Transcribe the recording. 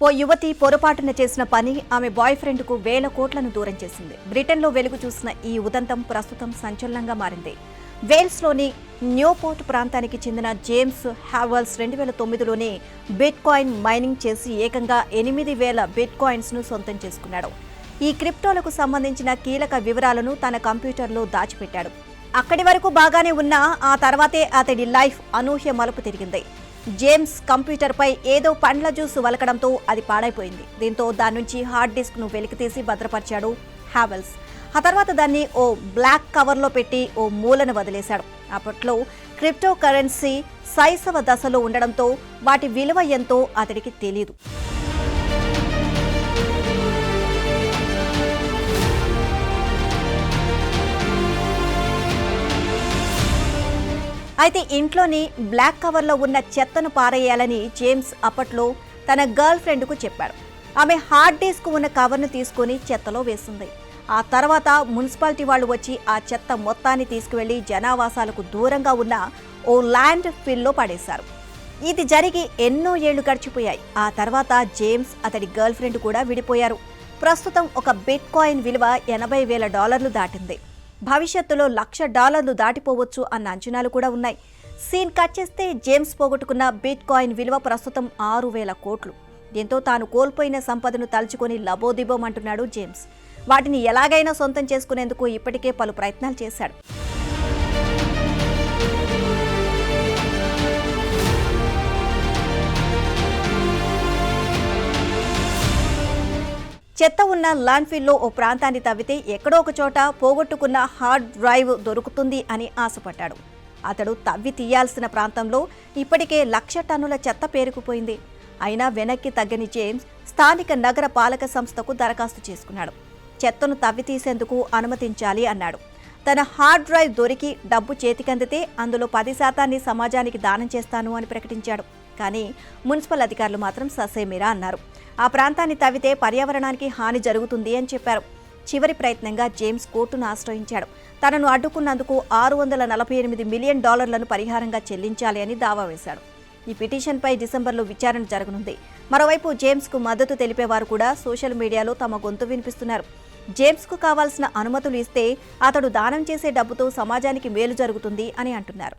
ఓ యువతి పొరపాటున చేసిన పని ఆమె బాయ్ ఫ్రెండ్కు వేల కోట్లను దూరం చేసింది. బ్రిటన్లో వెలుగు చూసిన ఈ ఉదంతం ప్రస్తుతం సంచలనంగా మారింది. వేల్స్లోని న్యూపోర్ట్ ప్రాంతానికి చెందిన జేమ్స్ హావెల్స్ 2009లోనే బిట్ కాయిన్ మైనింగ్ చేసి ఏకంగా 8,000 బిట్ కాయిన్స్ను సొంతం చేసుకున్నాడు. ఈ క్రిప్టోలకు సంబంధించిన కీలక వివరాలను తన కంప్యూటర్లో దాచిపెట్టాడు. అక్కడి వరకు బాగానే ఉన్నా ఆ తర్వాతే అతడి లైఫ్ అనూహ్య మలుపు తిరిగింది. జేమ్స్ కంప్యూటర్పై ఏదో పండ్ల జ్యూస్ వలకడంతో అది పాడైపోయింది. దీంతో దాని నుంచి హార్డ్ డిస్క్ను వెలికితీసి భద్రపరిచాడు హావెల్స్. ఆ తర్వాత దాన్ని ఓ బ్లాక్ కవర్లో పెట్టి ఓ మూలను వదిలేశాడు. అప్పట్లో క్రిప్టో కరెన్సీ శైశవ దశలో ఉండడంతో వాటి విలువ ఎంతో అతడికి తెలియదు. అయితే ఇంట్లోని బ్లాక్ కవర్లో ఉన్న చెత్తను పారేయాలని జేమ్స్ అప్పట్లో తన గర్ల్ ఫ్రెండ్కు చెప్పాడు. ఆమె హార్డ్ డిస్క్ ఉన్న కవర్ను తీసుకుని చెత్తలో వేసింది. ఆ తర్వాత మున్సిపాలిటీ వాళ్ళు వచ్చి ఆ చెత్త మొత్తాన్ని తీసుకువెళ్లి జనావాసాలకు దూరంగా ఉన్న ఓ ల్యాండ్ ఫిల్లో పడేశారు. ఇది జరిగి ఎన్నో ఏళ్లు గడిచిపోయాయి. ఆ తర్వాత జేమ్స్ అతడి గర్ల్ ఫ్రెండ్ కూడా విడిపోయారు. ప్రస్తుతం ఒక బిట్ కాయిన్ విలువ $80,000 దాటింది. భవిష్యత్తులో $1,00,000 దాటిపోవచ్చు అన్న అంచనాలు కూడా ఉన్నాయి. సీన్ కట్ చేస్తే జేమ్స్ పోగొట్టుకున్న బిట్ కాయిన్ విలువ ప్రస్తుతం 6,000 కోట్లు. దీంతో తాను కోల్పోయిన సంపదను తలుచుకొని లబోదిబోమంటున్నాడు జేమ్స్. వాటిని ఎలాగైనా సొంతం చేసుకునేందుకు ఇప్పటికే పలు ప్రయత్నాలు చేశాడు. చెత్త ఉన్న ల్యాండ్ఫిల్లో ఓ ప్రాంతాన్ని తవ్వితే ఎక్కడో ఒక చోట పోగొట్టుకున్న హార్డ్ డ్రైవ్ దొరుకుతుంది అని ఆశపడ్డాడు. అతడు తవ్వి తీయాల్సిన ప్రాంతంలో ఇప్పటికే 1,00,000 టన్నుల చెత్త పేరుకుపోయింది. అయినా వెనక్కి తగ్గని జేమ్స్ స్థానిక నగర పాలక సంస్థకు దరఖాస్తు చేసుకున్నాడు. చెత్తను తవ్వి తీసేందుకు అనుమతించాలి అన్నాడు. తన హార్డ్ డ్రైవ్ దొరికి డబ్బు చేతికందితే అందులో 10% సమాజానికి దానం చేస్తాను అని ప్రకటించాడు. కానీ మున్సిపల్ అధికారులు మాత్రం ససేమిరా అన్నారు. ఆ ప్రాంతాన్ని తవ్వితే పర్యావరణానికి హాని జరుగుతుంది అని చెప్పారు. చివరి ప్రయత్నంగా జేమ్స్ కోర్టును ఆశ్రయించాడు. తనను అడ్డుకున్నందుకు $648 మిలియన్ పరిహారంగా చెల్లించాలి అని దావా వేశాడు. ఈ పిటిషన్పై డిసెంబర్లో విచారణ జరగనుంది. మరోవైపు జేమ్స్కు మద్దతు తెలిపేవారు కూడా సోషల్ మీడియాలో తమ గొంతు వినిపిస్తున్నారు. జేమ్స్కు కావాల్సిన అనుమతులు ఇస్తే అతడు దానం చేసే డబ్బుతో సమాజానికి మేలు జరుగుతుంది అని అంటున్నారు.